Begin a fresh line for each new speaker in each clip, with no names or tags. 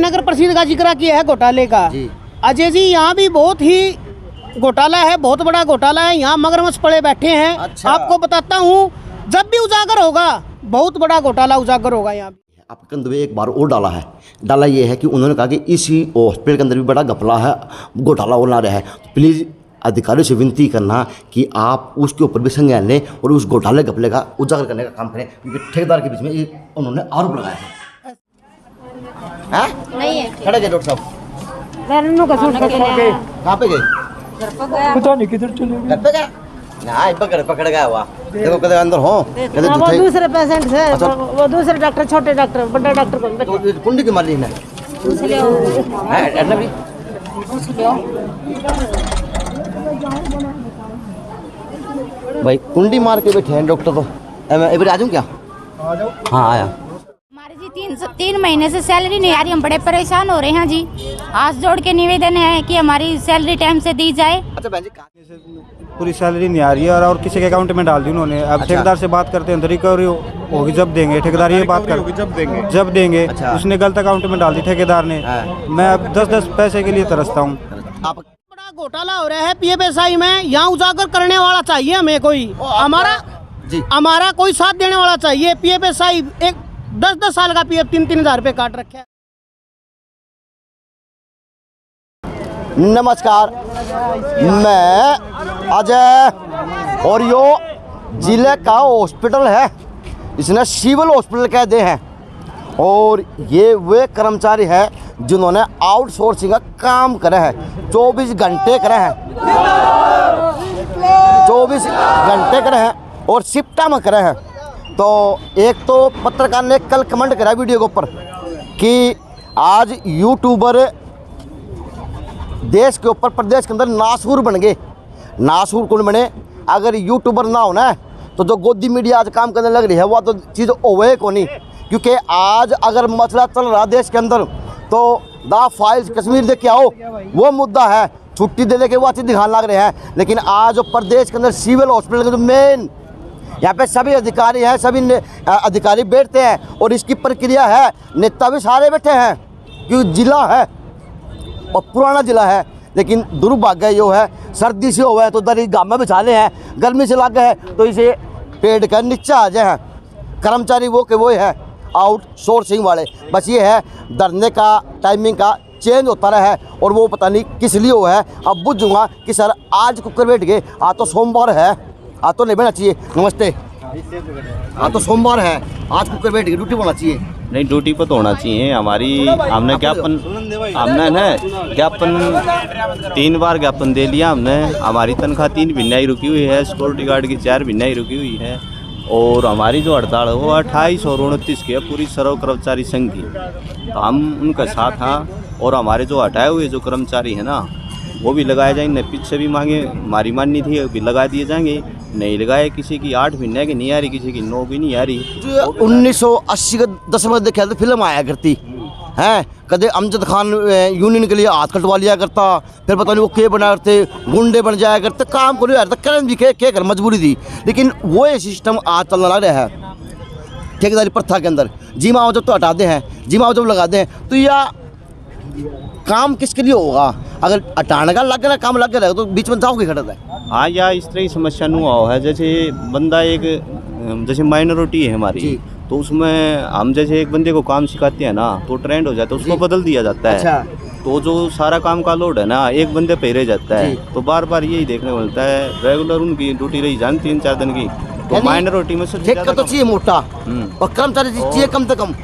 नगर परिषद का जिक्र किया है घोटाले का। अजय जी यहाँ भी बहुत ही घोटाला है, बहुत बड़ा घोटाला है। यहाँ मगरमच्छ पड़े बैठे हैं। अच्छा। आपको बताता हूँ, जब भी उजागर होगा बहुत बड़ा घोटाला उजागर होगा। यहाँ
आपके अंदर एक बार और डाला ये है कि उन्होंने कहा कि इसी हॉस्पिटल के अंदर भी बड़ा घपला है, घोटाला होना रहा है। तो प्लीज़ अधिकारियों से विनती करना कि आप उसके ऊपर भी संज्ञान लें और उस घोटाले घपले का उजागर करने का काम करें, क्योंकि ठेकेदार के बीच में ये उन्होंने आरोप लगाया है। नहीं है खड़े गए डॉक्टर साहब, कहाँ पे गए?
पता नहीं किधर चले गए।
घर पे गए ना, पकड़ गया हुआ। देखो कदे अंदर हो,
वो दूसरे पेशेंट से। अच्छा। वो दूसरे डॉक्टर, छोटे डॉक्टर, बड़ा डॉक्टर कौन?
तो कुंडी की माली है भाई, कुंडी मार के बैठे हैं डॉक्टर। तो एक बार आ जाऊँ क्या?
आ जाओ।
हाँ आया।
हमारी जी तीन महीने से सैलरी नहीं आ रही, हम बड़े परेशान हो रहे हैं जी। हाथ जोड़ के निवेदन है कि हमारी सैलरी टाइम से दी जाए।
अच्छा बहन जी,
पूरी सैलरी नहीं आ रही है और किसी के अकाउंट में डाल दी उन्होंने। अब ठेकेदार से बात करते हैं, रिकवरी होगी जब देंगे। ठेकेदार ये बात कर जब देंगे। अच्छा। उसने गलत अकाउंट में डाल दी ठेकेदार ने। मैं अब 10-10 पैसे के लिए तरसता हूँ।
बड़ा घोटाला हो रहा है पीएफएसआई में। यहाँ उजागर करने वाला चाहिए हमें, कोई हमारा कोई साथ देने वाला चाहिए। पीएफएसआई एक 10-10 साल का पीएफ 3-3 हज़ार रुपये काट रखे है।
नमस्कार, मैं अजय और यो जिले का हॉस्पिटल है, इसने सिविल हॉस्पिटल कह दे हैं। और ये वे कर्मचारी है जिन्होंने आउटसोर्सिंग का काम करे है, 24 घंटे करे हैं, 24 घंटे करे हैं और शिफ्टा में करे हैं। तो एक तो पत्रकार ने कल कमेंट करा वीडियो के ऊपर कि आज यूट्यूबर देश के ऊपर प्रदेश के अंदर नासूर बन गए। नासूर कौन बने? अगर यूट्यूबर ना होना है तो जो गोदी मीडिया आज काम करने लग रही है वो तो चीज़ ओवे को नहीं। क्योंकि आज अगर मसला चल रहा देश के अंदर तो द फाइल्स कश्मीर देख के आओ, वो मुद्दा है। छुट्टी दे के वो चीज़ दिखाने लग रहे हैं। लेकिन आज प्रदेश के अंदर सिविल हॉस्पिटल के जो मेन यहाँ पे सभी अधिकारी हैं, सभी अधिकारी बैठते हैं और इसकी प्रक्रिया है। नेता भी सारे बैठे हैं क्योंकि जिला है और पुराना जिला है। लेकिन दुर्भाग्य जो है, सर्दी से हुआ है तो दरी गामा बिछाने हैं, गर्मी से लग गए तो इसे पेड़ का नीचा आ जाए। कर्मचारी वो के वो है आउटसोर्सिंग वाले। बस ये है धरने का टाइमिंग का चेंज होता रहा है और वो पता नहीं किस लिए हुआ है। अब बुझूंगा कि सर आज कुकर बैठ गए, आज तो सोमवार है, आज तो नहीं बैठना चाहिए। नमस्ते, आज तो सोमवार है, आज कुकर बैठ गए, ड्यूटी होना चाहिए।
नहीं, ड्यूटी पर तो होना चाहिए हमारी। हमने ज्ञापन 3 बार ज्ञापन दे लिया हमने। हमारी तनख्वाह 3 महीने ही रुकी हुई है, सिक्योरिटी गार्ड की 4 महीने ही रुकी हुई है। और हमारी जो हड़ताल है वो 28 और 29 की है, पूरी सर्व कर्मचारी संघ की। तो हम उनका साथ हैं और हमारे जो हटाए हुए जो कर्मचारी हैं ना वो भी लगाए जाएंगे। पीछे भी मांगे हमारी माननी थी, भी लगा दिए जाएंगे। नहीं लगाए, किसी की 8 महीने की नहीं आ रही, किसी की 9 भी नहीं आ रही।
1980 के दशक में देखा तो फिल्म आया करती हैं, कदे अमजद खान यूनियन के लिए हाथ कटवा लिया करता, फिर पता नहीं वो के बना करते, गुंडे बन जाया करते, काम को नहीं आ रहा था, करन भी के कर मजबूरी थी। लेकिन वो ये सिस्टम आज चलने लग रहा है ठेकेदारी प्रथा के अंदर। जी माओ जब तो हटाते हैं, जी माओ जब लगाते हैं, तो यह काम किसके लिए होगा? अगर हटाने का लग रहा काम लग रहा है तो बीच में जाओगे खड़ा है।
हाँ, या इस तरह की समस्या नहीं हुआ है। जैसे बंदा एक जैसे माइनॉरिटी है हमारी, तो उसमें हम जैसे एक बंदे को काम सिखाते हैं ना तो ट्रेंड हो जाता है, उसको बदल दिया जाता है। अच्छा। तो जो सारा काम का लोड है ना एक बंदे पे रह जाता है, तो बार बार यही देखने को मिलता है। रेगुलर उनकी ड्यूटी रही जाती 3-4 दिन की, तो माइनॉरिटी में सबसे ज्यादा तो चाहिए मोटा और कर्मचारी चाहिए कम से कम।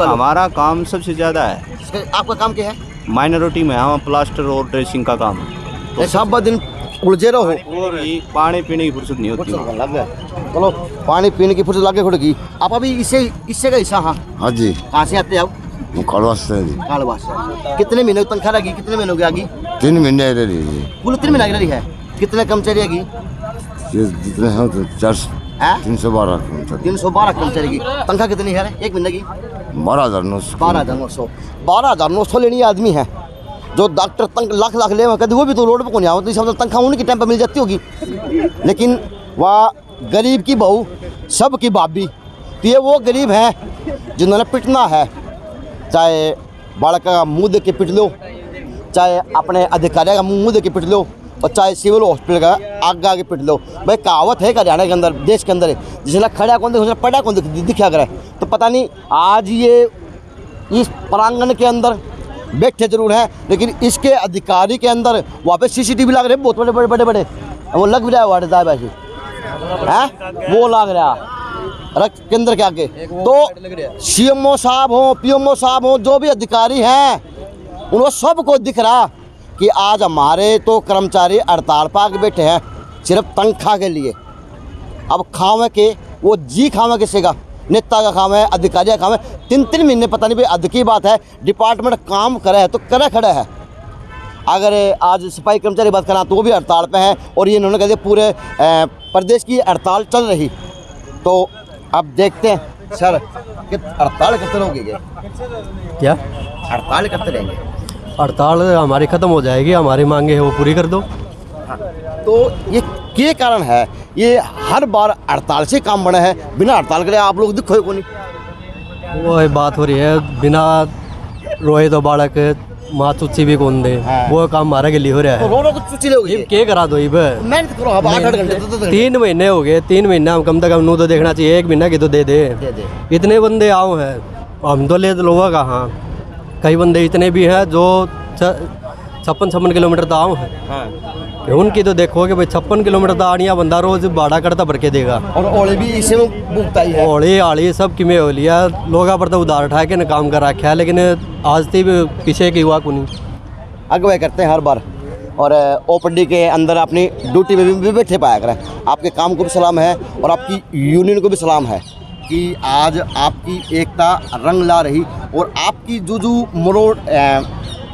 हमारा काम सबसे ज्यादा है।
आपका काम क्या है?
माइनॉरिटी में हम प्लास्टर और ड्रेसिंग का काम
तो सब दिन उलझे रहो।
पानी पीने की फुर्सत नहीं होती।
चलो पानी पीने की फुर्सत लगे खुद की। आप अभी इससे का हिस्सा? हाँ जी। कहाँ से आते हैं आप? कालवास से जी। कालवास से। कितने महीने की तनख्वाह लगी? कितने महीनों की आगी? 3 महीने रही है। कुल 3 महीने रही है। कितने कर्मचारी आगी? जितने हैं तो 312 कर्मचारी की। तनख्वाह कितनी है एक महीने की? 12,900। 12,900 लेनी आदमी है। जो डॉक्टर लाख ले कभी वो भी तो रोड पर कौन आओ, तो इस तनख्वाह उनकी टाइम पर मिल जाती होगी। लेकिन वह गरीब की बहू सब की भाभी, तो ये वो गरीब हैं जिन्होंने पिटना है। चाहे बालक का मुँह देख के पिट लो, चाहे अपने अधिकारी का मुँह देख के पिट लो, और चाहे सिविल हॉस्पिटल का आगे आगे पिट लो। भाई कहावत है हरियाणा के अंदर, देश के अंदर, जिसने खड़ा कौन दिखे पड़ा कौन दिखा करे। तो पता नहीं आज ये इस प्रांगण के अंदर बैठे जरूर हैं, लेकिन इसके अधिकारी के अंदर वहाँ पे CCTV लग रहे हैं, बहुत बड़े बड़े वो लग भी रहा है वार्ड साहब ऐसे हैं, वो लग रहा रक्त केंद्र के आगे। तो CMO साहब हो, PMO साहब हो, जो भी अधिकारी हैं उनको सबको दिख रहा कि आज हमारे तो कर्मचारी हड़ताल पर आके बैठे हैं सिर्फ तनख्वाह के लिए। अब खावे के वो जी खावे किसी का, नेता का काम है, अधिकारी का काम है। 3-3 महीने पता नहीं भाई हद की बात है, डिपार्टमेंट काम करे है तो करे खड़ा है। अगर आज सफाई कर्मचारी बात करा तो वो भी हड़ताल पे है, और ये इन्होंने कह दिया पूरे प्रदेश की हड़ताल चल रही। तो अब देखते हैं सर कि हड़ताल कब तक होगी,
क्या
हड़ताल कब तक रहेंगे?
हड़ताल हमारी ख़त्म हो जाएगी, हमारी मांगे है वो पूरी कर दो।
तो ये क्या कारण है, ये हर बार हड़ताल से काम बना है, बिना हड़ताल करे आप लोग दिखो को नहीं।
वो बात हो रही है, बिना रोए तो बालक माँ चुच्ची भी कौन दे, वो काम हमारे के लिए हो रहा है।
रो को चुच्ची लोगे
क्या करा दो
मेहनत करो, अब 8-8 घंटे
3 महीने हो गए, 3 महीना हम कम से कम नू तो देखना चाहिए, 1 महीना की तो दे दे। इतने बंदे आओ हैं, हम तो ले लोग कहाँ, कई बंदे इतने भी हैं जो 56 किलोमीटर तो आओ हैं। उनकी तो देखो कि भाई 56 किलोमीटर तो आनिया बंदा रोज भाड़ा करता भर के देगा,
और ओले भी इसे भुगता ही है।
ओले आली सब किमें हो लिया, लोग पर तो उधार उठा के न काम कर रखा है, लेकिन आज तक भी पीछे की हुआ को नहीं
अगुवाई करते हैं हर बार। और OPD के अंदर अपनी ड्यूटी में भी बैठे पाया करें। आपके काम को भी सलाम है और आपकी यूनियन को भी सलाम है कि आज आपकी एकता रंग ला रही, और आपकी जो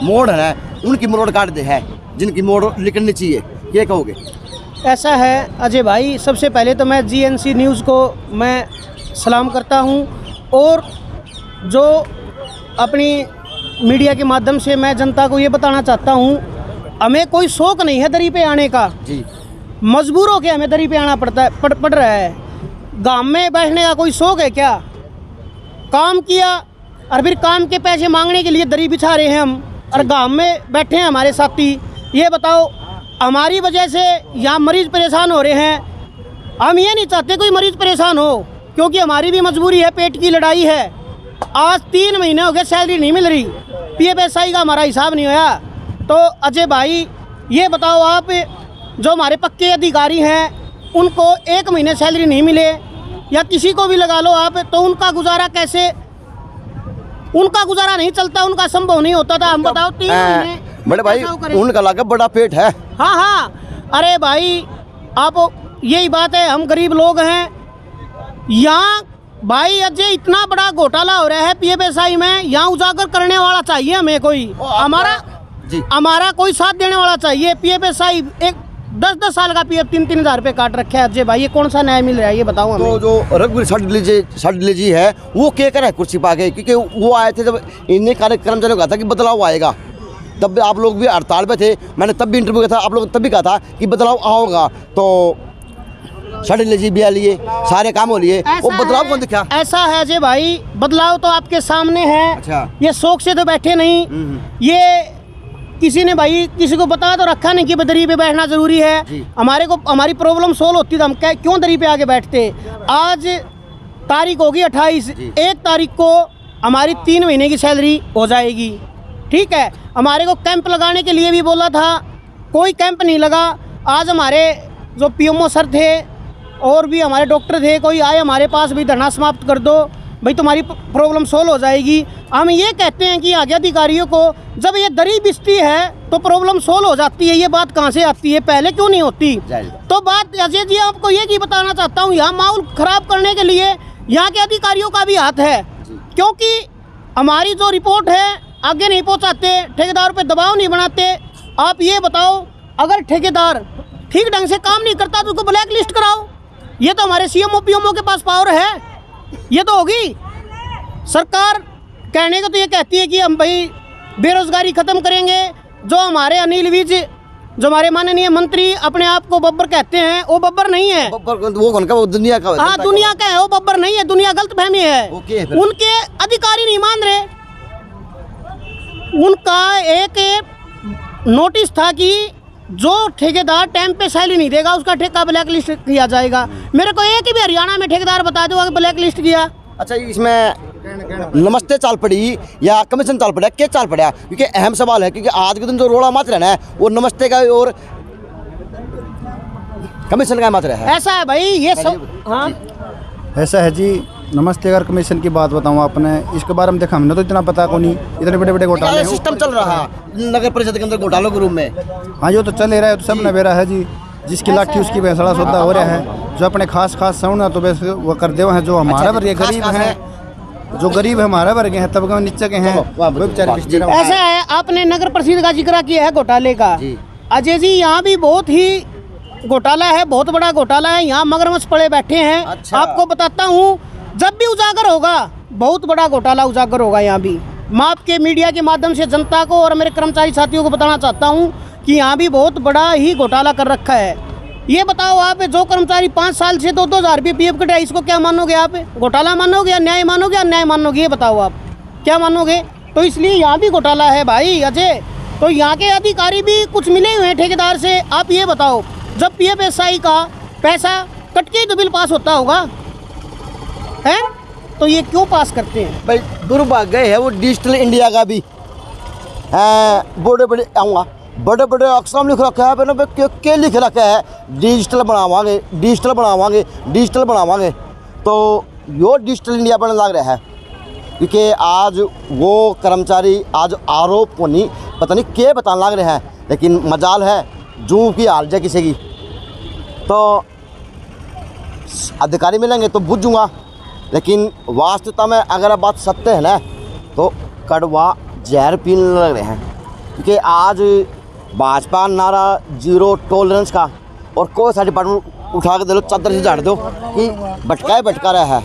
मोड़ है उनकी मोड़ काट दे है, जिनकी मोड़ निकलनी चाहिए। क्या कहोगे?
ऐसा है अजय भाई, सबसे पहले तो मैं GNC न्यूज़ को मैं सलाम करता हूं, और जो अपनी मीडिया के माध्यम से मैं जनता को ये बताना चाहता हूं, हमें कोई शौक नहीं है दरी पे आने का जी, मजबूर होकर हमें दरी पे आना पड़ रहा है। गांव में बैठने का कोई शौक है क्या? काम किया और फिर काम के पैसे मांगने के लिए दरी बिछा रहे हैं हम, और गांव में बैठे हैं हमारे साथी। ये बताओ, हमारी वजह से यहाँ मरीज़ परेशान हो रहे हैं। हम ये नहीं चाहते कोई मरीज़ परेशान हो, क्योंकि हमारी भी मजबूरी है, पेट की लड़ाई है। आज 3 महीने हो गए सैलरी नहीं मिल रही, PFSI का हमारा हिसाब नहीं होया। तो अजय भाई ये बताओ आप, जो हमारे पक्के अधिकारी हैं उनको 1 महीने सैलरी नहीं मिले, या किसी को भी लगा लो आप, तो उनका गुजारा कैसे? उनका गुजारा नहीं चलता, उनका संभव नहीं होता था। हम बताओ 3 महीने
बड़े भाई उनका लगा बड़ा पेट है।
हाँ हाँ, अरे भाई आप यही बात है, हम गरीब लोग हैं यहाँ। भाई अजय इतना बड़ा घोटाला हो रहा है PFSI में, यहाँ उजागर करने वाला चाहिए हमें कोई, हमारा कोई साथ देने वाला चाहिए। PFSI एक 10-10 साल का PF 3-3 हज़ार रुपये काट रखे है अजय भाई, ये कौन सा न्याय मिल रहा है ये बताओ हमें।
तो जो रघुवीर साडले जी है वो क्या करे कुर्सी पा के, क्योंकि वो आए थे जब इन्हें कर्मचारियों को कहा था कि बदलाव आएगा, तब आप लोग भी हड़ताल पे थे। मैंने तब भी इंटरव्यू किया था, आप लोग तब भी कहा था कि बदलाव आओगा। तो साडले जी भी आ लिए, सारे काम हो लिए, वो बदलाव कौन दिखा?
ऐसा है अजय भाई, बदलाव तो आपके सामने है।
अच्छा।
ये शौक से तो बैठे नहीं, ये किसी ने भाई किसी को बता तो रखा नहीं कि दरी पे बैठना जरूरी है। हमारी प्रॉब्लम सोल्व होती तो हम क्यों दरी पे आके बैठते। आज तारीख होगी 28, 1 तारीख को हमारी 3 महीने की सैलरी हो जाएगी, ठीक है। हमारे को कैंप लगाने के लिए भी बोला था, कोई कैंप नहीं लगा। आज हमारे जो PMO सर थे और भी हमारे डॉक्टर थे, कोई आए हमारे पास भी धरना समाप्त कर दो भाई, तुम्हारी प्रॉब्लम सोल्व हो जाएगी। हम ये कहते हैं कि आगे अधिकारियों को, जब ये दरी बिछती है तो प्रॉब्लम सोल्व हो जाती है, ये बात कहाँ से आती है, पहले क्यों नहीं होती? तो बात अजय जी आपको ये की बताना चाहता हूँ, यहाँ माहौल खराब करने के लिए यहाँ के अधिकारियों का भी हाथ है, क्योंकि हमारी जो रिपोर्ट है आगे नहीं पहुँचाते, ठेकेदार पे दबाव नहीं बनाते। आप ये बताओ, अगर ठेकेदार ठीक ढंग से काम नहीं करता तो उसको ब्लैक लिस्ट कराओ। ये तो हमारे CMO PMO के पास पावर है, ये तो होगी। सरकार कहने को तो ये कहती है कि हम भाई बेरोजगारी खत्म करेंगे। जो हमारे अनिल विज, जो हमारे माननीय मंत्री अपने आप को बब्बर कहते हैं, वो बब्बर नहीं है।
वो कौन का? वो दुनिया का।
हाँ दुनिया का है, वो बब्बर नहीं है, दुनिया गलत फहमी है। उनके अधिकारी नहीं मान रहे, उनका एक नोटिस था कि जो ठेकेदार टाइम पे सैलरी नहीं देगा उसका ठेका ब्लैक लिस्ट किया जाएगा। मेरे को एक भी हरियाणा में ठेकेदार बता दो अगर ब्लैक लिस्ट किया।
अच्छा, इसमें नमस्ते चाल पड़ी या कमीशन चाल पड़ा, क्या चाल पड़ा? क्योंकि अहम सवाल है, क्योंकि आज के दिन जो रोड़ा मच रहा है वो नमस्ते का और कमीशन का मच रहा है।
ऐसा है भाई, ये सब हाँ
ऐसा है जी। नमस्ते, अगर कमीशन की बात बताऊँ आपने, इसके बारे में देखा हमने तो इतना पता को नहीं, इतने बड़े बड़े घोटाले हैं।
सिस्टम चल रहा है नगर परिषद के अंदर घोटालों के रूप में।
हाँ, ये तो चल ही रहा है, तो सब नवेरा है जी। जिसकी लाठी उसकी भैंसड़ा सौदा हो रहा है। जो अपने खास साउंड है तो वैसे वो कर दे हैं। जो हमारा वर्ग गरीब है, जो गरीब है हमारा वर्ग है, तब नीचे के हैं वो बेचारे।
ऐसा है, आपने नगर परिषद का जिक्र किया है घोटाले का। अजय जी, यहाँ भी बहुत ही घोटाला है, बहुत बड़ा घोटाला है। यहाँ मगरमच्छ पड़े बैठे हैं।
अच्छा।
आपको बताता हूँ, जब भी उजागर होगा बहुत बड़ा घोटाला उजागर होगा। यहाँ भी मैं आपके मीडिया के माध्यम से जनता को और मेरे कर्मचारी साथियों को बताना चाहता हूँ कि यहाँ भी बहुत बड़ा ही घोटाला कर रखा है। ये बताओ आप, जो कर्मचारी 5 साल से 2-2 रुपये PF कटे, इसको क्या मानोगे आप? घोटाला मानोगे या न्याय मानोगे? अन्याय मानोगे? ये बताओ आप क्या मानोगे? तो इसलिए यहाँ भी घोटाला है भाई अजय। तो यहाँ के अधिकारी भी कुछ मिले हुए हैं ठेकेदार से। आप ये बताओ, जब PFSI का पैसा कट के तो बिल पास होता होगा है, तो ये क्यों पास करते हैं?
भाई दुर्भाग्य है वो डिजिटल इंडिया का भी बड़े बड़े आऊँगा बड़े बड़े अक्षर लिख रखा है। मैंने क्या लिख रखा है? डिजिटल बनावांगे, डिजिटल बनावांगे, डिजिटल बनावांगे। तो यो डिजिटल इंडिया बनने लग रहा है, क्योंकि आज वो कर्मचारी आज आरोप को नहीं पता नहीं क्या बताने लग रहे हैं। लेकिन मजाल है जू की हाल जाए किसी की, तो अधिकारी मिलेंगे तो बुझूँगा। लेकिन वास्तविकता में अगर बात सत्य है ना, तो कड़वा जहर पीने लग रहे हैं। क्योंकि आज भाजपा नारा जीरो टॉलरेंस का, और कोई सा डिपार्टमेंट उठा के दे लो, चादर से झाड़ दो कि भटका ही भटका रहा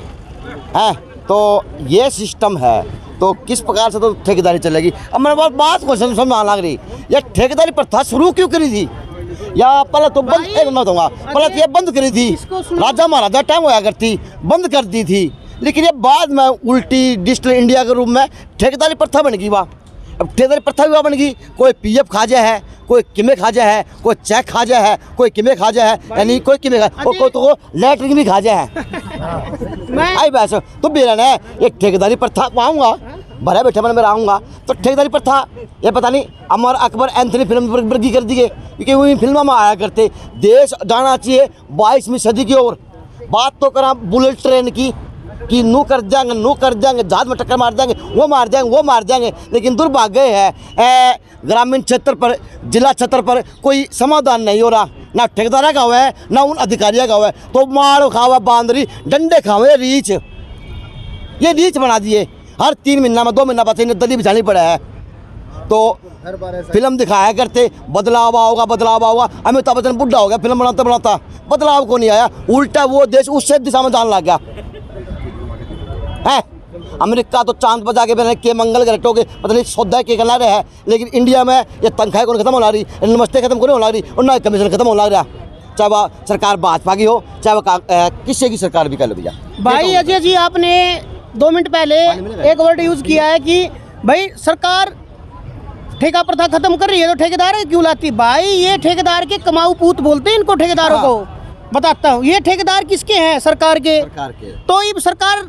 है। तो ये सिस्टम है, तो किस प्रकार से तो ठेकेदारी चलेगी? अब मेरे बात को समझ में आने लग रही, ये ठेकेदारी प्रथा शुरू क्यों करी थी? या पहले तो बंद, एक मैं बताऊँगा, पहले तो ये बंद करी थी, राजा महाराजा टाइम होया करती, बंद कर दी थी। लेकिन ये बाद में उल्टी डिजिटल इंडिया के रूप में ठेकेदारी प्रथा बन गई। वाह, अब ठेकेदारी प्रथा भी बन गई। कोई PF खाजा है, कोई किमे खाजा है, कोई चेक खाजा है, कोई किमे खाजा है, यानी कोई किमे खा, कोई तो लैटरिन भी खाजा है। आई बस तो मेरा ना एक ठेकेदारी प्रथा पाऊँगा, भरा बैठे मन में रहूँगा। तो ठेकेदारी प्रथा ये पता नहीं अमर अकबर एंथनी फिल्म वर्गी कर दिए, क्योंकि वही फिल्मों में आया करते। देश जाना चाहिए 22वीं सदी की ओर। बात तो करा बुलेट ट्रेन की कि नू कर जाएंगे, जहाज में टक्कर मार जाएंगे, वो मार जाएंगे। लेकिन दुर्भाग्य है ग्रामीण क्षेत्र पर, जिला क्षेत्र पर कोई समाधान नहीं हो रहा। ना ठेकेदार का हुआ है, ना उन अधिकारियों का हुआ है। तो मारो खावा बांदरी, डंडे खावे रीच, ये रीच बना दिए। हर 3 महीना में 2 महीना बाद इन्हें दली बिछानी पड़ा है। तो फिल्म दिखाया करते बदलाव आओगा। अमिताभ बच्चन बुढ़ा हो गया, फिल्म बनाता बदलाव को नहीं आया। उल्टा वो देश उससे दिशा में जाने लग गया है। अमेरिका तो चांद बजा के बने के मंगल ग्रह के पता नहीं सौदा के कला रहा है। लेकिन इंडिया में ये तनख्वाह कौन खत्म होना रही, नमस्ते खत्म कौन होना रही, और ना कमीशन खत्म होना रहा। चाहे वह सरकार भाजपा की हो, चाहे वह किसी की सरकार भी कर लो भैया।
भाई अजय जी, आपने 2 मिनट पहले एक वर्ड यूज किया है कि भाई सरकार ठेका प्रथा खत्म कर रही है, तो ठेकेदार क्यों लाती? भाई ये ठेकेदार के कमाऊ पूत बोलते हैं इनको, ठेकेदारों को बताता हूँ। ये ठेकेदार किसके हैं? सरकार के। तो ये सरकार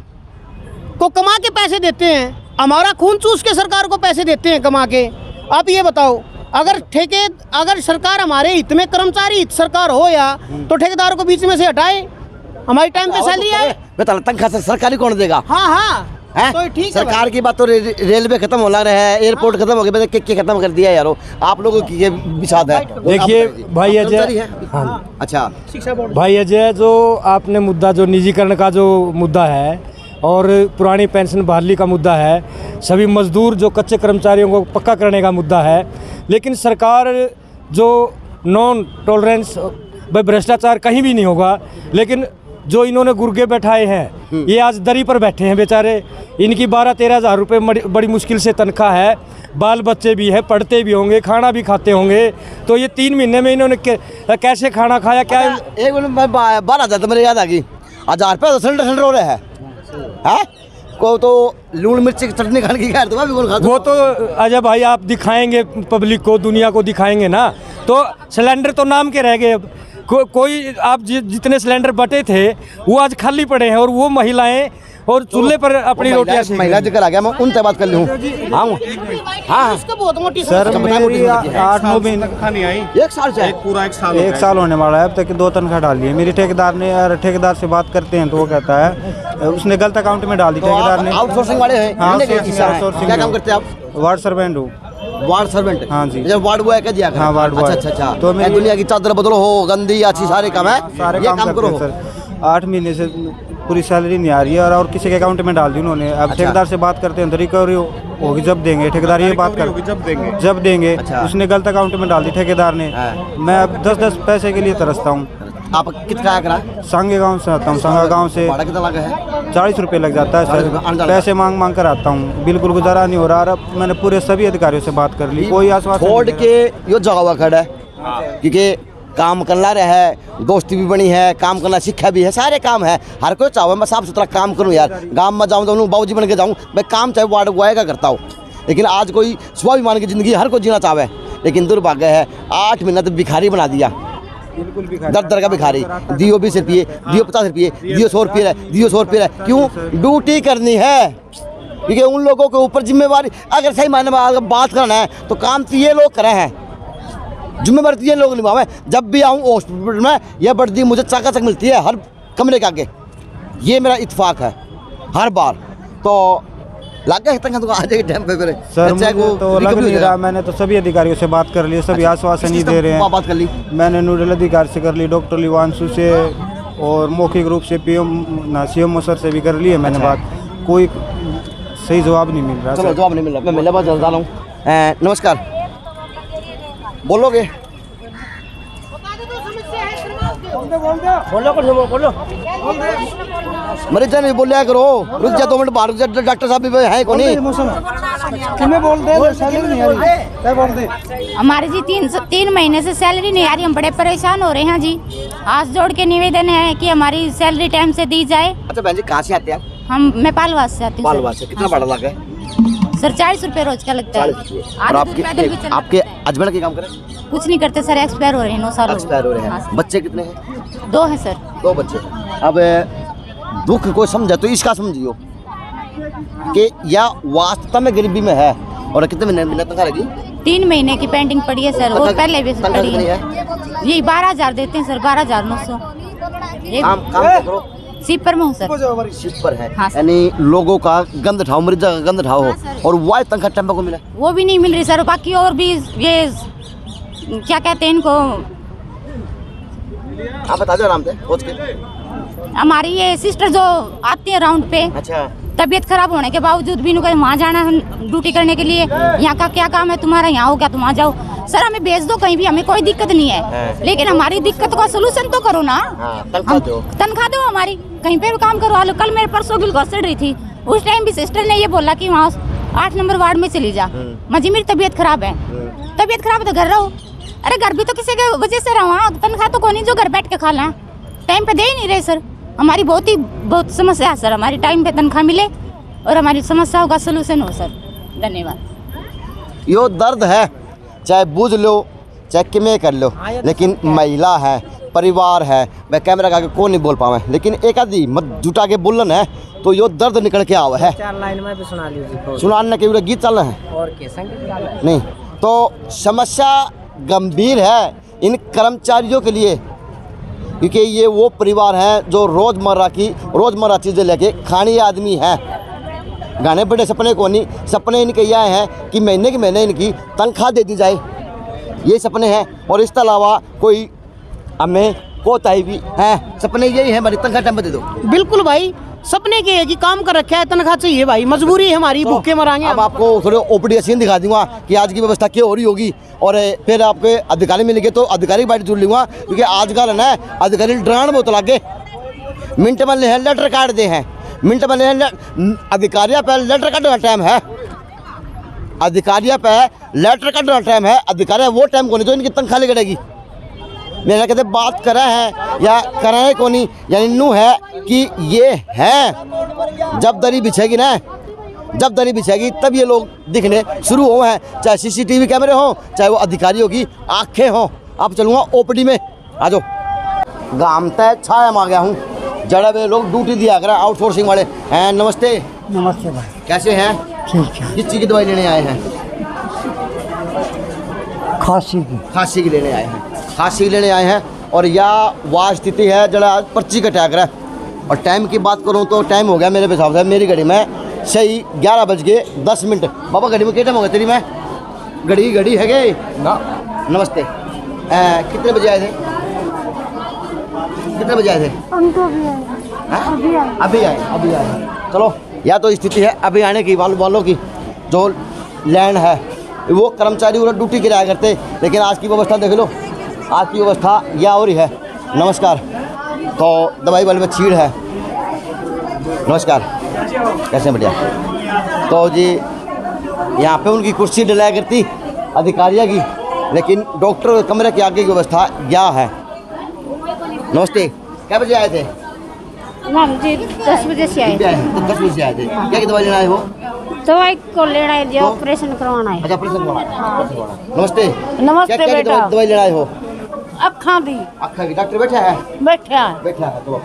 को कमा के पैसे देते हैं, हमारा खून चूस के सरकार को पैसे देते हैं कमा के। आप ये बताओ, अगर सरकार हमारे हित में, कर्मचारी हित सरकार हो या, तो ठेकेदार को बीच में से हटाए, हमारी टाइम पे सैलरी आए।
तनख्वाह सरकारी कौन देगा?
हाँ तो ठीक है।
सरकार की बात तो रेलवे खत्म होना रहा है, एयरपोर्ट खत्म हो गया, के खत्म कर दिया यारो। आप लोगों की ये विषाद है।
देखिए भाई अजय,
हाँ अच्छा
भाई अजय, जो आपने मुद्दा, जो निजीकरण का जो मुद्दा है और पुरानी पेंशन बहाली का मुद्दा है, सभी मजदूर जो कच्चे कर्मचारियों को पक्का करने का मुद्दा है। लेकिन सरकार जो नॉन टॉलरेंस, भ्रष्टाचार कहीं भी नहीं होगा, लेकिन जो इन्होंने गुर्गे बैठाए हैं, ये आज दरी पर बैठे हैं बेचारे। इनकी 12-13 हज़ार रुपये बड़ी मुश्किल से तनख्वाह है, बाल बच्चे भी है, पढ़ते भी होंगे, खाना भी खाते होंगे। तो ये 3 महीने में इन्होंने कैसे खाना खाया? क्या एक
12 हज़ार तो मेरे याद आ गई, 1000 रुपये तो सिलेंडर हो रहा है। को तो लून मिर्ची की चटनी खाने की खैर तो मैं भी कौन खाता
वो तो अजय भाई आप दिखाएंगे पब्लिक को, दुनिया को दिखाएंगे ना, तो सिलेंडर तो नाम के रह गए अब। कोई आप जितने सिलेंडर बटे थे वो आज खाली पड़े हैं, और वो महिलाएं और चूल्हे पर अपनी रोटियां सेक रही
महिला
हैं।
जिक्र आ गया, मैं उनसे बात कर लूँ। हाँ
इसका बहुत मोटी
सर मेरी 8-9 महीने
एक साल से
पूरा
एक साल होने वाला है, अब तक 2 तनख्वाह डाल ली है मेरी ठेकेदार ने। और ठेकेदार से बात करते हैं तो वो कहता है उसने गलत अकाउंट में डाल दी ठेकेदार ने।
आउटसोर्सिंग वाले हैं?
हाँ,
आउटसोर्सिंग। क्या काम करते हैं आप?
वार्ड सर्वेंट हूँ।
Ward servant?
हाँ जी।
जब वार्ड बॉय का दिया
हाँ, वार्ड बॉय।
अच्छा
तो
मैं दुनिया की चादर बदलो हो, गंदी अच्छी सारे काम है,
सारे
ये काम करो
करते हैं सर। 8 महीने से पूरी सैलरी नहीं आ रही है, और किसी के अकाउंट में डाल दी उन्होंने। अब ठेकेदार से बात करते हैं तो रिकवरी होगी जब देंगे, ठेकेदार ये बात कर जब देंगे। उसने गलत अकाउंट में डाल दी ठेकेदार ने। मैं अब 10-10 पैसे के लिए तरसता हूँ।
आप कितना करा?
सांगे गांव से आता हूँ। सांगा गांव से
भाड़ा कितना लगा है?
40 रुपये लग जाता है सर। पैसे मांग कर आता हूँ, बिल्कुल गुजारा नहीं हो रहा। और अब मैंने पूरे सभी अधिकारियों से बात कर ली, कोई आश्वासन
छोड़
नहीं दे
के यो जगह हुआ खड़ा है, क्योंकि काम करना रहा है, दोस्ती भी बनी है, काम करना सीखा भी है, सारे काम है। हर कोई चाहे मैं साफ सुथरा काम करूँ यार, गांव में जाऊँ तो बाबूजी बन के जाऊँ, मैं काम चाहे वार्ड बॉय का करता हूँ। लेकिन आज कोई स्वाभिमान की ज़िंदगी हर कोई जीना चाहे, लेकिन दुर्भाग्य है 8 महीना तो भिखारी बना दिया। दर दर का भिखारी, दियो 20 रुपये, दियो 50 रुपये, दियो 100 रुपये है, दियो 100 रुपये है। क्यों? ड्यूटी करनी है, क्योंकि उन लोगों के ऊपर जिम्मेवारी, अगर सही मायने में अगर बात करना है तो काम तो ये लोग करे हैं, जिम्मेवारी तो ये लोग निभावे। जब भी आऊँ हॉस्पिटल में यह वर्दी मुझे चकाचक मिलती है हर कमरे के आगे, ये मेरा इत्तेफाक है हर बार। तो लगा है तो आ जाएगी टाइम पे फिर
सर मुझे तो लग नहीं रहा। मैंने तो सभी अधिकारियों से बात कर ली, सभी आश्वासन ही दे रहे हैं।
बात कर ली
मैंने नोडल अधिकारी से कर ली, डॉक्टर लिवांशु से, और मौखिक रूप से सीएमओ सर से भी कर ली है मैंने बात। कोई सही जवाब नहीं मिल रहा।
चलो जवाब नहीं मिल रहा, मैं मिलने बाद जल्द आ रहा हूँ। नमस्कार, बोलोगे? बोलो मरीज नहीं बोलिया करो, रुक जा 2 मिनट बाहर, डॉक्टर साहब भी है को नहीं?
हमारी जी 3 महीने से सैलरी नहीं आ रही, हम बड़े परेशान हो रहे हैं जी। हाथ जोड़ के निवेदन है कि हमारी सैलरी टाइम से दी जाए।
अच्छा बहन जी, कहाँ से आते हैं?
हम मैं पालवास से आती हूँ।
पालवास से? कितना भाड़ा लगा है?
सर 40 रुपये रोज का लगता है।
40 रुपये। और आपके हस्बैंड की काम करें?
कुछ नहीं करते सर, एक्सपायर हो रहे हैं, 9 साल
एक्सपायर हो रहे हैं।
हाँ,
बच्चे कितने हैं?
2 हैं सर।
2 बच्चे। अब दुख को समझे तो इसका समझियो कि या वास्तव में गरीबी में है। और कितने महीने तक रहेगी?
3 महीने की पेंडिंग पड़ी है सर, और पहले भी
तनख्वाह
पड़ी
कितनी
है।
है?
यही 12,000 देते हैं सर, 12,900।
काम तो करो।
सीपर में हूँ सर।
शिपर है,
हाँ सर।
यानी लोगों का गंद उठाओ, मरीजा का गंद उठाओ।
हाँ सर।
और वाई तनख्वाह टाइम को मिला?
वो भी नहीं मिल रही सर। बाकी और भी ये क्या कहते हैं इनको,
आप बता दो आराम से सोच के।
हमारी ये सिस्टर जो आती है राउंड पे,
अच्छा,
तबीयत खराब होने के बावजूद भी इनको वहाँ जाना है ड्यूटी करने के लिए। यहाँ का क्या काम है तुम्हारा, यहाँ हो गया तुम वहाँ जाओ। सर हमें भेज दो कहीं भी, हमें कोई दिक्कत नहीं है, लेकिन हमारी दिक्कत का सोल्यूशन तो करो ना। तनख्वाह दो हमारी, कहीं पे भी काम करवा लो। कल मेरे परसों बिल घुस रही थी, उस टाइम भी सिस्टर ने ये बोला कि वहाँ 8 नंबर वार्ड में चली जा। मजी मेरी तबीयत खराब है, तबीयत खराब है तो घर रहो। अरे घर भी तो किसी के वजह से रहो, तनख्वाह तो कोई नहीं जो घर बैठ के खा लें। टाइम पे दे ही नहीं रहे सर। हमारी बहुत समस्या है सर, हमारी टाइम पे तनख्वाह मिले और हमारी समस्याओं का सलूशन हो सर। धन्यवाद।
यो दर्द है, चाहे बूझ लो चाहे किमें कर लो, लेकिन महिला है, परिवार है, मैं कैमरा का कौन नहीं बोल पावे, लेकिन एक आदि मत जुटा के बोलन है तो यो दर्द निकल के आवा है।
4 लाइन में भी सुना लीजिए,
सुनाने के पूरा गीत चलना है
और के संग
नहीं। तो समस्या गंभीर है इन कर्मचारियों के लिए, क्योंकि ये वो परिवार हैं जो रोज़मर्रा चीज़ें लेके खाने आदमी हैं। गाने बड़े सपने को नहीं, सपने इनके यह हैं कि महीने के महीने इनकी तनख्वाह दे दी जाए, ये सपने हैं। और इसके अलावा कोई हमें कोताही भी हैं, सपने यही हैं, हमारी तनख्वाह टाइम पे दे दो।
बिल्कुल भाई, सपने के है कि काम कर रखा है, तनख्वाह चाहिए भाई, मजबूरी है हमारी, भूखे मरांगे।
अब आपको थोड़े ओपीडी सीन दिखा दूंगा कि आज की व्यवस्था क्या हो रही होगी, और फिर आपके अधिकारी मिलेंगे तो अधिकारी की बाइट जुड़ लूँगा, क्योंकि आजकल है ना अधिकारी डरान बहुत लगे। मिनट में लेटर काट दे हैं, मिनट में अधिकारियों पर लेटर काटने का टाइम है, अधिकारियों पर लेटर काटने का टाइम है। अधिकारी वो टाइम को नहीं जो इनकी तनख्वाह लगेगी। मेरा कहते बात करा है या कराए को नहीं, यानी नू है कि ये है। जब दरी बिछेगी ना, जब दरी बिछेगी तब ये लोग दिखने शुरू हुए हैं, चाहे CCTV कैमरे हों, चाहे वो अधिकारियों की आंखें हों। अब चलूँगा OPD में, आ जाओ। गाम तय छाया में आ गया हूँ, जड़ा वे लोग ड्यूटी दिया करें आउटसोर्सिंग वाले हैं। नमस्ते।
नमस्ते भाई,
कैसे हैं?
ठीक है।
किस चीज़ की दवाई लेने आए हैं? खांसी की लेने आए हैं, खांसी की लेने आए हैं। और यह वह स्थिति है जरा पर्ची कटा कर। और टाइम की बात करूं तो टाइम हो गया मेरे हिसाब से, मेरी घड़ी में सही 11:10। बाबा घड़ी में क्या टाइम हो गया तेरी में? घड़ी है गए ना। नमस्ते। कितने बजे आए थे? कितने बजे आए थे? अभी आए। चलो, या तो स्थिति है अभी आने की वालों की, जो लैंड है वो कर्मचारी उन्हें ड्यूटी किराया करते, लेकिन आज की व्यवस्था देख लो, आज की व्यवस्था यह हो रही है। नमस्कार। तो दवाई वाले में छीड़ है। नमस्कार, कैसे? बढ़िया। तो जी यहाँ पे उनकी कुर्सी डलाया करती अधिकारियों की, लेकिन डॉक्टर कमरे के आगे की व्यवस्था यह है। नमस्ते। क्या बजे आए थे?
मैम जी 10 बजे से आए थे।
तो 10 बजे से आए थे। क्या की दवाई लेना है वो?
दवाई को लेना है, जो ऑपरेशन करवाना है।
अच्छा, ऑपरेशन करवाना है। नमस्ते।
नमस्ते
क्या
बेटा।
दवाई लेना है वो?
अखा दी।
अखा की डॉक्टर बैठा है?
बैठा
है। तो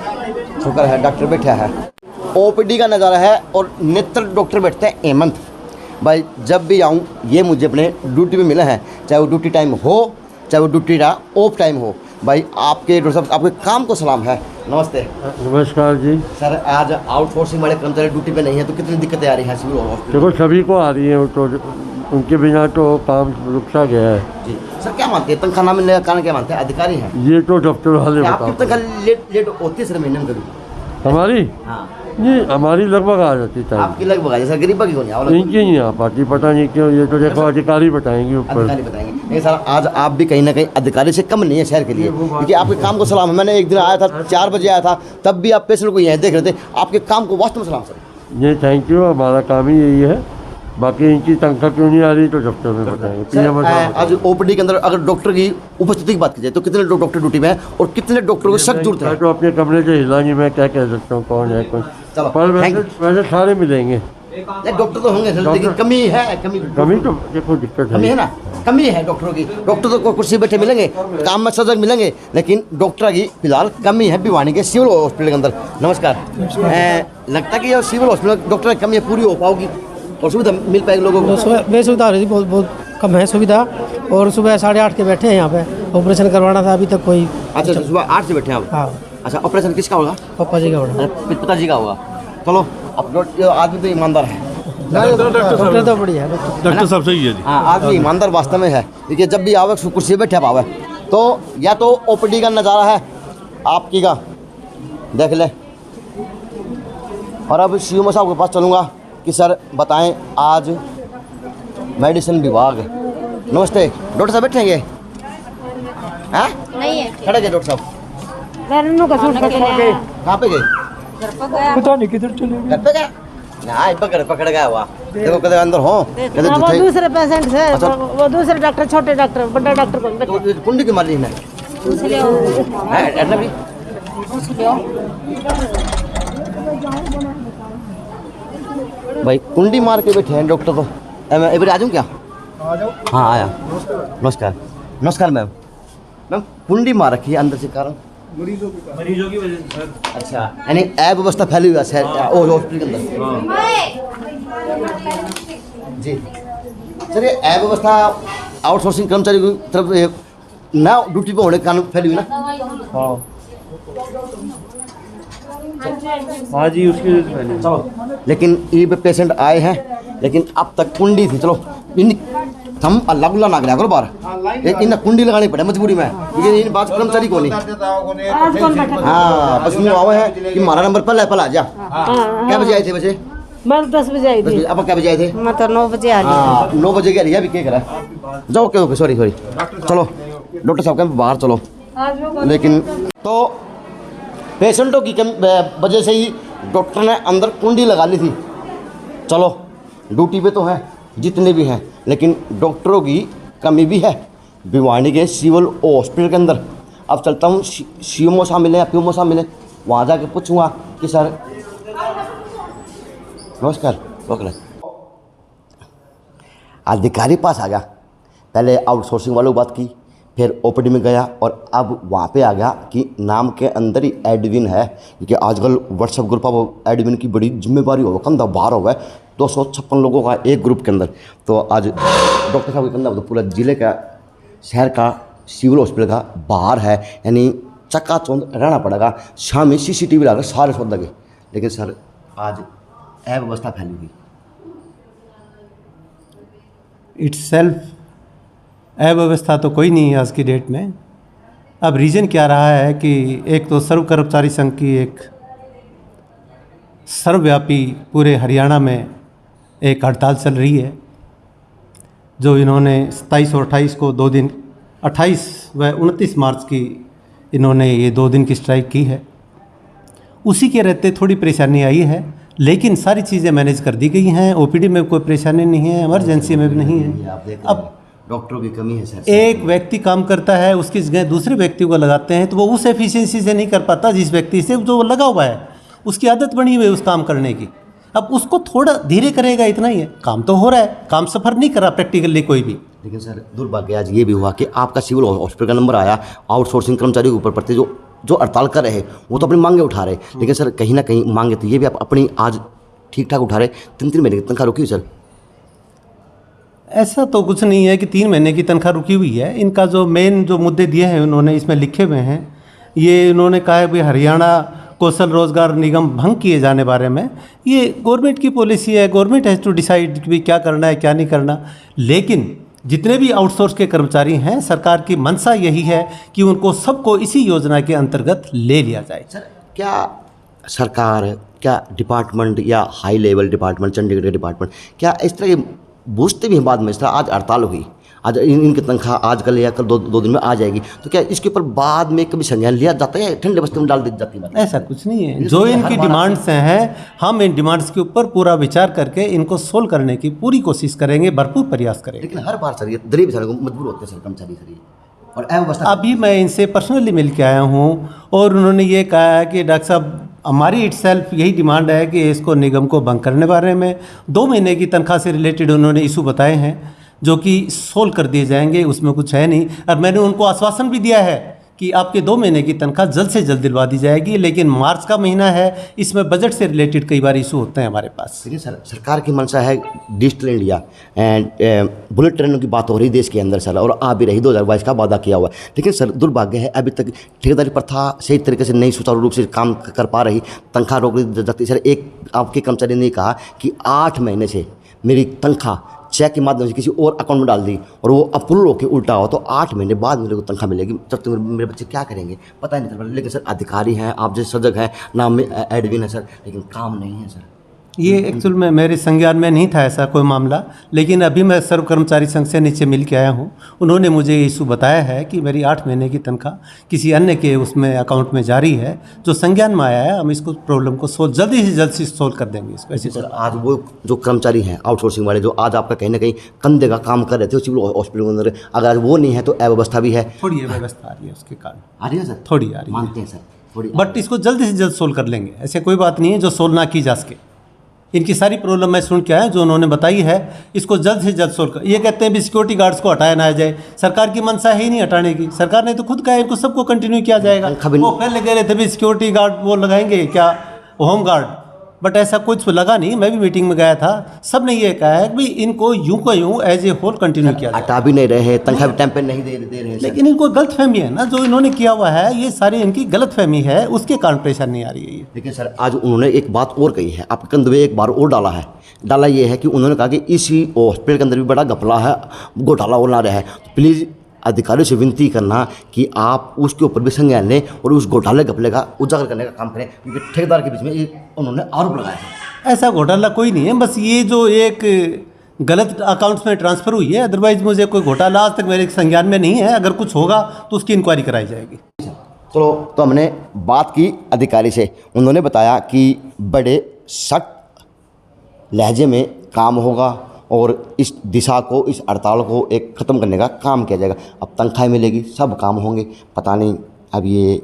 शुक्र है डॉक्टर बैठा है। OPD का नज़ारा है और नेत्र डॉक्टर बैठते हैं हेमंत भाई। जब भी आऊँ ये मुझे अपने ड्यूटी में मिला है, चाहे वो ड्यूटी टाइम हो, चाहे वो ड्यूटी का ऑफ टाइम हो। भाई आपके डॉक्टर साहब, आपके काम को सलाम है। नमस्ते।
नमस्कार जी।
सर, आज आउटसोर्सिंग वाले कर्मचारी ड्यूटी पे नहीं है, तो कितनी दिक्कतें आ रही हैं सिविल हॉस्पिटल?
देखो सभी को आ रही है, तो उनके बिना तो काम रुक सा गया है
जी। सर, क्या मानते हैं तनख्वाह ना मिलने का कारण क्या मानते हैं? अधिकारी हैं
ये तो दफ्तर वाले
आपकी
बताते
तनख्वाह लेट होती है सर महीने में कभी?
हैं। हमारी
हाँ,
जी हमारी लगभग आ जाती टाइम,
आपकी लगभग आ जाए सर, गरीबा की कौन है?
इनकी नहीं आ पाती, पता नहीं क्यों। ये तो देखो अधिकारी बताएंगे ऊपर।
अधिकारी बताएंगे। नहीं सर, आज आप भी कहीं ना कहीं अधिकारी से कम नहीं है शहर के लिए, क्योंकि आपके काम को सलाम है। मैंने एक दिन आया था, 4 बजे आया था, तब भी आप पेशेंट को यहाँ देख रहे थे। आपके काम को वास्तव में सलाम सर।
ये थैंक यू, हमारा काम ही यही है। बाकी इनकी तनख्वाह क्यों नहीं आ रही तो दफ्तर में बताएंगे।
सर, आज OPD के अंदर अगर डॉक्टर की उपस्थिति की बात की जाए तो कितने डॉक्टर ड्यूटी में है और कितने डॉक्टरों को सख्त जरूरत है?
मैं तो अपने कमरे से हिला नहीं, मैं क्या कह सकता हूँ कौन है कौन।
चलो,
पर वैसे सारे मिलेंगे।
डॉक्टर तो होंगे सर, लेकिन कमी है।
कमी तो देखो दिक्कत
कमी है ना, कमी है डॉक्टरों की। डॉक्टर तो कुर्सी बैठे मिलेंगे, काम में सजग मिलेंगे, लेकिन डॉक्टर की फिलहाल कमी है भिवानी के सिविल हॉस्पिटल के अंदर। नमस्कार। लगता है कि ये सिविल हॉस्पिटल डॉक्टर की कमी पूरी हो पाओगी और सुविधा मिल पाएगी लोगों को?
बेसुविधा हो रही थी, बहुत कम है सुविधा। और सुबह 8:30 के बैठे हैं यहाँ पे, ऑपरेशन करवाना था, अभी तक कोई।
अच्छा, सुबह 8 से बैठे हैं आप?
हाँ।
अच्छा, ऑपरेशन किसका होगा?
पापा जी का होगा।
पिताजी का होगा। चलो, अब आदमी तो ईमानदार है।
डॉक्टर तो बढ़िया है,
डॉक्टर साहब सही है जी।
हाँ, आदमी ईमानदार वास्तव में है। देखिए, जब भी आवे कुर्सी बैठे पावे, तो या तो OPD का नज़ारा है आपकी का देख ले। और अब CMO साहब के पास चलूँगा कि सर बताएं आज मेडिसिन विभाग। नमस्ते। डॉक्टर साहब बैठेंगे? हैं?
नहीं है।
खड़े गए डॉक्टर साहब? कहाँ पे गए?
पता नहीं किधर चले
घर पे गए? ना, पकड़ गया हुआ। देखो कदे अंदर हो, कदे
वो
झूठे।
दूसरे पेशेंट से,
अच्छा।
वो दूसरे डॉक्टर, छोटे डॉक्टर, बड़ा डॉक्टर को
तो कुंडी की मारी है ऐसा भी। भाई कुंडी मार के बैठे हैं डॉक्टर। तो मैं एक बार आ जाऊँ क्या? हाँ, आया। नमस्कार मैम। कुंडी मार रखी है अंदर से, कारण मरीजों की वजह से। अच्छा, यानी अव्यवस्था फैली हुई है हॉस्पिटल के अंदर जी। सर, ये अव्यवस्था आउटसोर्सिंग कर्मचारी की तरफ ना ड्यूटी पे होने के कारण फैली हुई ना?
हाँ जी, उसकी वजह से फैली।
चलो, लेकिन ये पेशेंट आए हैं, लेकिन अब तक कुंडी थी। चलो, हम अल्लाह गुल्ला ना करा करो बाहर, इन कुंडी लगानी पड़े मजबूरी में, क्योंकि इन बात कर्मचारी को नहीं। हाँ, बस वो आवे है कि हमारा नंबर पहले आ जा। क्या बजे आए थे? बजे
मैं 10 बजे आई थी।
अब क्या बजे आए थे?
मैं तो 9 बजे आ रही।
हाँ, 9 बजे के अभी क्या करा? जाओ, ओके, सॉरी। चलो डॉक्टर साहब के बाहर चलो। लेकिन तो पेशेंटों की वजह से ही डॉक्टर ने अंदर कुंडी लगा ली थी। चलो, ड्यूटी पे तो हैं जितने भी हैं, लेकिन डॉक्टरों की कमी भी है भिवानी के सिविल हॉस्पिटल के अंदर। अब चलता हूँ सीएमओ साहब मिले या पीएमओ साहब मिले, वहाँ जाके पूछूंगा कि सर नमस्कार रोक अधिकारी पास आ गया। पहले आउटसोर्सिंग वालों बात की, फिर ओपीडी में गया और अब वहाँ पे आ गया कि नाम के अंदर ही एडमिन है, क्योंकि आजकल व्हाट्सएप ग्रुप अब एडमिन की बड़ी जिम्मेवारी होगा, कंधा बाहर होगा 256 लोगों का एक ग्रुप के अंदर। तो आज डॉक्टर साहब के कंधा तो पूरा ज़िले का शहर का सिविल हॉस्पिटल का बाहर है, यानी चकाचौंध रहना पड़ेगा। शाम में CCTV लगा सारे सौदा के, लेकिन सर आज अव्यवस्था फैली हुई।
इट्स सेल्फ अव्यवस्था तो कोई नहीं है आज की डेट में। अब रीज़न क्या रहा है कि एक तो सर्व कर्मचारी संघ की एक सर्वव्यापी पूरे हरियाणा में एक हड़ताल चल रही है, जो इन्होंने 27 और 28 को 2 दिन, 28 व 29 मार्च की इन्होंने ये 2 दिन की स्ट्राइक की है। उसी के रहते थोड़ी परेशानी आई है, लेकिन सारी चीज़ें मैनेज कर दी गई हैं। ओपीडी में कोई परेशानी नहीं है, इमरजेंसी में भी नहीं है। अब
डॉक्टरों की कमी है सर।
एक व्यक्ति काम करता है, उसकी जगह दूसरे व्यक्ति को लगाते हैं, तो वो उस एफिशिएंसी से नहीं कर पाता जिस व्यक्ति से जो लगा हुआ है, उसकी आदत बनी हुई है उस काम करने की। अब उसको थोड़ा धीरे करेगा, इतना ही है। काम तो हो रहा है, काम सफ़र नहीं कर रहा प्रैक्टिकली कोई भी।
लेकिन सर दुर्भाग्य आज ये भी हुआ कि आपका सिविल हॉस्पिटल का नंबर आया, आउटसोर्सिंग कर्मचारियों के ऊपर पड़ते जो हड़ताल कर रहे वो तो अपनी मांगे उठा रहे, लेकिन सर कहीं ना कहीं मांगे तो ये भी आप अपनी आज ठीक ठाक उठा रहे। 3 महीने की तनख्वाह रुकी सर।
ऐसा तो कुछ नहीं है कि 3 महीने की तनख्वाह रुकी हुई है। इनका जो मेन जो मुद्दे दिए हैं उन्होंने इसमें लिखे हुए हैं। ये उन्होंने कहा है भाई हरियाणा कौशल रोजगार निगम भंग किए जाने बारे में। ये गवर्नमेंट की पॉलिसी है, गवर्नमेंट हैज़ टू डिसाइड कि क्या करना है क्या नहीं करना। लेकिन जितने भी आउटसोर्स के कर्मचारी हैं, सरकार की मंशा यही है कि उनको सबको इसी योजना के अंतर्गत ले लिया जाए।
सर क्या सरकार, क्या डिपार्टमेंट या हाई लेवल डिपार्टमेंट, चंडीगढ़ के डिपार्टमेंट, क्या इस तरह के बूझते भी हैं बाद में? इस तरह आज हड़ताल हुई, आज इनकी तनख्वाह आज कल या कल 2 दिन में आ जाएगी, तो क्या इसके ऊपर बाद में कभी संज्ञान लिया जाता है, ठंडे बस्ते में डाल दी जाती है?
ऐसा कुछ नहीं है। जो इनकी डिमांड्स हैं, हम इन डिमांड्स के ऊपर पूरा विचार करके इनको सोल्व करने की पूरी कोशिश करेंगे, भरपूर प्रयास करेंगे।
लेकिन हर बार सर ये दरिद्र बेचारे को मजबूर होते हैं सर कर्मचारी सर, और अव्यवस्था।
अभी मैं इनसे पर्सनली मिल के आया हूँ और उन्होंने ये कहा है कि डॉक्टर साहब हमारी इटसेल्फ यही डिमांड है कि इसको निगम को भंग करने बारे में 2 महीने की तनख्वाह से रिलेटेड उन्होंने इशू बताए हैं, जो कि सोल्व कर दिए जाएंगे, उसमें कुछ है नहीं। और मैंने उनको आश्वासन भी दिया है कि आपके 2 महीने की तनख्वाह जल्द से जल्द दिलवा दी जाएगी। लेकिन मार्च का महीना है, इसमें बजट से रिलेटेड कई बार इशू होते हैं हमारे पास।
देखिए सर, सरकार की मंशा है डिजिटल इंडिया एंड बुलेट ट्रेनों की बात हो रही देश के अंदर सर, और आ भी रही 2022 का वादा किया हुआ है। लेकिन सर दुर्भाग्य है अभी तक ठेकेदारी प्रथा सही तरीके से नहीं सुचारू रूप से काम कर पा रही, तनख्वाह रोक दी जाती। सर एक आपके कर्मचारी ने कहा कि 8 महीने से मेरी तनख्वाह चेक के माध्यम से किसी और अकाउंट में डाल दी और वो अप्रूवल होकर उल्टा हो, तो 8 महीने बाद मेरे को तनख्वाह मिलेगी। तब तक मेरे बच्चे क्या करेंगे पता ही नहीं चल रहा। लेकिन सर अधिकारी हैं, आप जैसे सजग हैं, नाम में एडमिन है सर, लेकिन काम नहीं है सर।
ये एक्चुअल में मेरे संज्ञान में नहीं था ऐसा कोई मामला, लेकिन अभी मैं सर्व कर्मचारी संघ से नीचे मिल के आया हूँ। उन्होंने मुझे ये इशू बताया है कि मेरी 8 महीने की तनख्वाह किसी अन्य के उसमें अकाउंट में जारी है, जो संज्ञान में आया है। हम इसको प्रॉब्लम को जल्दी से जल्द से सोल्व कर देंगे इसको। ऐसे
सर आज वो जो कर्मचारी हैं आउटसोर्सिंग वाले, जो आज आपका कहीं ना कहीं कंधे का काम कर रहे थे सिविल हॉस्पिटल के अंदर, अगर आज वो नहीं है तो अव्यवस्था भी है।
थोड़ी अव्यवस्था आ रही है उसके कारण।
आ रही है सर,
थोड़ी आ रही है,
मानते हैं सर थोड़ी,
बट इसको जल्दी से जल्द सोल्व कर लेंगे। ऐसे कोई बात नहीं है जो सोल्व ना की जा सके। इनकी सारी प्रॉब्लम मैं सुन के आया जो उन्होंने बताई है, इसको जल्द से जल्द सोल्व कर। ये कहते हैं भी सिक्योरिटी गार्ड्स को हटाया ना जाए, सरकार की मंशा है ही नहीं हटाने की। सरकार ने तो खुद कहा है इनको सबको कंटिन्यू किया जाएगा। वो पहले कह रहे थे भी सिक्योरिटी गार्ड वो लगाएंगे क्या, होम गार्ड, बट ऐसा कुछ लगा नहीं। मैं भी मीटिंग में गया था, सब ने ये कहा है कि भाई इनको यूं को यूं एज ए होल कंटिन्यू किया जाए।
हटा भी नहीं रहे, तनख्वाह भी टाइम पे नहीं दे रहे।
लेकिन इनको गलतफहमी है ना, जो इन्होंने किया हुआ है ये सारी इनकी गलतफहमी है, उसके कारण परेशानी आ रही है ये।
लेकिन सर आज उन्होंने एक बात और कही है, आपके कंधे एक बार और डाला ये है कि उन्होंने कहा कि इसी हॉस्पिटल के अंदर भी बड़ा घपला है, घोटाला हो ना रहा है। तो प्लीज़ अधिकारियों से विनती करना कि आप उसके ऊपर भी संज्ञान लें और उस घोटाले घपले का उजागर करने का काम करें, क्योंकि ठेकेदार के बीच में ये उन्होंने आरोप लगाया है।
ऐसा घोटाला कोई नहीं है, बस ये जो एक गलत अकाउंट्स में ट्रांसफ़र हुई है, अदरवाइज मुझे कोई घोटाला आज तक मेरे संज्ञान में नहीं है। अगर कुछ होगा तो उसकी इंक्वायरी कराई जाएगी।
चलो, तो हमने बात की अधिकारी से, उन्होंने बताया कि बड़े सख्त लहजे में काम होगा और इस दिशा को, इस हड़ताल को एक ख़त्म करने का काम किया जाएगा। अब तनख्वाह मिलेगी, सब काम होंगे। पता नहीं अब ये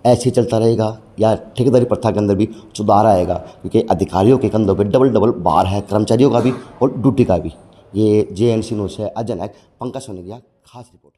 ऐसे ही चलता रहेगा या ठेकेदारी प्रथा के अंदर भी सुधार आएगा, क्योंकि अधिकारियों के कंधों पे डबल डबल भार है, कर्मचारियों का भी और ड्यूटी का भी। ये JNC न्यूज़ से अजय नायक, पंकज सोनेरिया, खास रिपोर्ट।